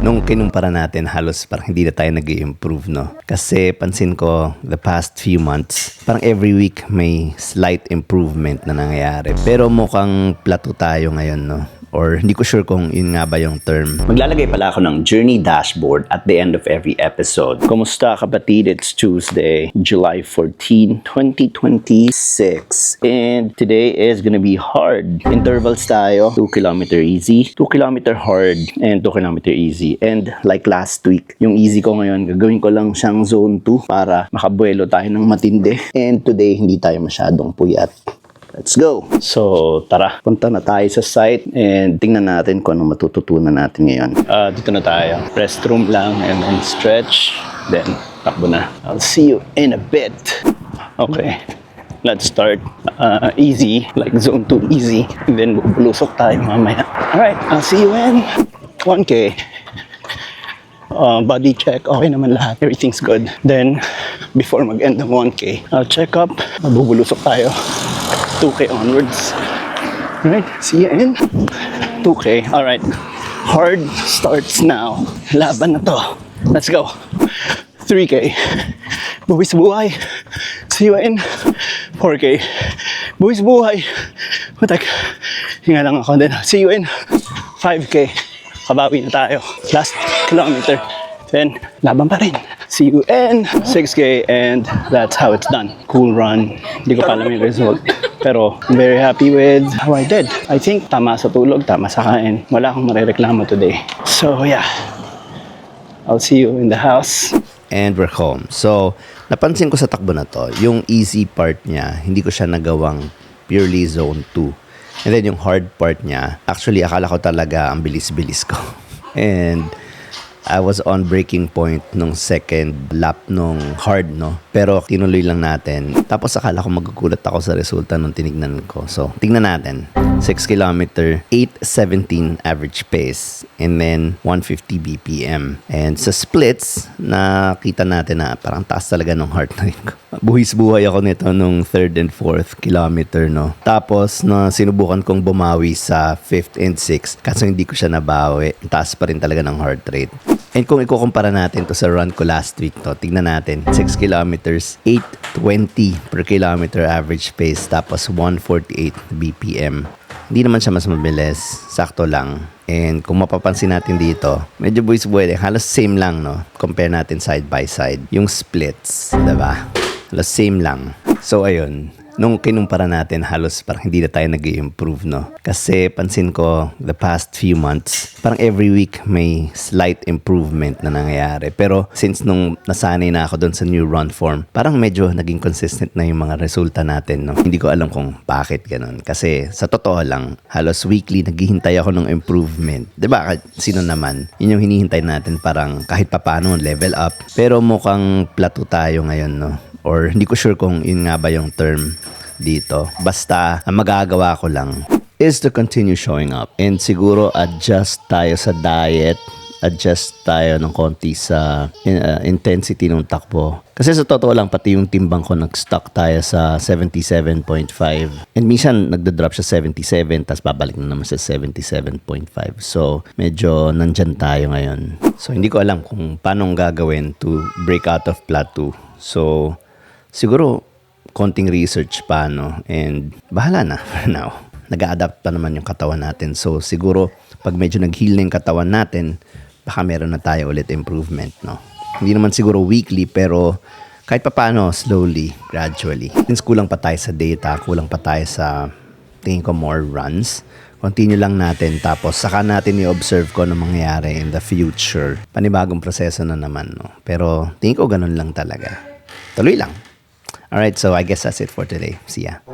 Nung kinumpara natin, halos parang hindi na tayo nag-i-improve, no? Kasi pansin ko, the past few months, parang every week may slight improvement na nangyayari. Pero mukhang plateau tayo ngayon, no? Or hindi ko sure kung yun nga ba yung term. Maglalagay pala ako ng journey dashboard at the end of every episode. Kumusta kapatid? It's Tuesday, July 14, 2026. And today is gonna be hard. Intervals tayo. 2 kilometer easy, 2 kilometer hard, and 2 kilometer easy. And like last week, yung easy ko ngayon, gagawin ko lang siyang zone 2 para makabuelo tayo ng matindi. And today, hindi tayo masyadong puyat. Let's go! So, tara. Punta na tayo sa site and tingnan natin kung ano matututunan natin ngayon. Dito na tayo. Restroom lang and then stretch. Then, takbo na. I'll see you in a bit. Okay. Let's start easy, like zone 2 easy. And then, bulusok tayo mamaya. Alright, I'll see you in 1K. Body check, okay naman lahat. Everything's good. Then, before mag-end ng 1K, I'll check up. Mabubulusok tayo. 2K onwards. Alright, see you in 2K. Alright, hard starts now. Laban na to. Let's go. 3K. Buwis buhay. See you in 4K. Buwis buhay. Matak. Hinga lang ako din. See you in 5K. Kabawi na tayo. Last kilometer. Then, laban pa rin. See you in 6K and that's how it's done. Cool run. Hindi ko pa alam yung result. Pero, I'm very happy with how I did. I think tama sa tulog, tama sa kain. Wala akong marereklamo today. So, yeah. I'll see you in the house. And we're home. So, napansin ko sa takbo na to, yung easy part niya, hindi ko siya nagawang purely zone 2. And then yung hard part niya, actually, akala ko talaga ang bilis-bilis ko. And I was on breaking point nung second lap nung hard, no? Pero tinuloy lang natin. Tapos akala ko magugulat ako sa resulta nung tinignan ko. So, tingnan natin. 6 kilometer, 8:17 average pace. And then, 150 BPM. And sa splits, nakita natin na parang taas talaga nung heart rate ko. Buhis-buhay ako nito nung 3rd and 4th kilometer, no? Tapos, na sinubukan kong bumawi sa 5th and 6th. Kaso hindi ko siya nabawi. Taas pa rin talaga ng heart rate. And kung ikukumpara natin to sa run ko last week, to, tignan natin, 6 kilometers, 820 per kilometer average pace, tapos 148 BPM. Hindi naman siya mas mabilis, sakto lang. And kung mapapansin natin dito, medyo buwis-buwede, halos same lang, no? Compare natin side by side. Yung splits, diba? Halos same lang. So, ayun. Nung kinumpara natin, halos parang hindi na tayo nag-i-improve, no? Kasi pansin ko, the past few months, parang every week may slight improvement na nangyayari. Pero since nung nasanay na ako doon sa new run form, parang medyo naging consistent na yung mga resulta natin, no? Hindi ko alam kung bakit ganun. Kasi sa totoo lang, halos weekly naghihintay ako ng improvement. Diba? Sino naman? Yun yung hinihintay natin, parang kahit papano level up. Pero mukhang plateau tayo ngayon, no? Or hindi ko sure kung yun nga ba yung term dito. Basta, ang magagawa ko lang is to continue showing up. And siguro adjust tayo sa diet, adjust tayo ng konti sa intensity ng takbo. Kasi sa totoo lang, pati yung timbang ko nag-stuck tayo sa 77.5. And minsan, nagda-drop siya 77, tapos babalik na naman sa 77.5. So, medyo nandyan tayo ngayon. So, hindi ko alam kung paano gagawin to break out of plateau. So, siguro, konting research pa, no? And bahala na for now. Nag-a-adapt pa naman yung katawan natin. So, siguro, pag medyo nag-heal na yung katawan natin, baka meron na tayo ulit improvement, no? Hindi naman siguro weekly, pero kahit pa paano, slowly, gradually. Since kulang pa tayo sa data, kulang pa tayo sa, tingin ko, more runs, continue lang natin. Tapos, saka natin i-observe ko ano mangyayari in the future. Panibagong proseso na naman, no? Pero, tingin ko ganun lang talaga. Tuloy lang. Alright, so I guess that's it for today. See ya.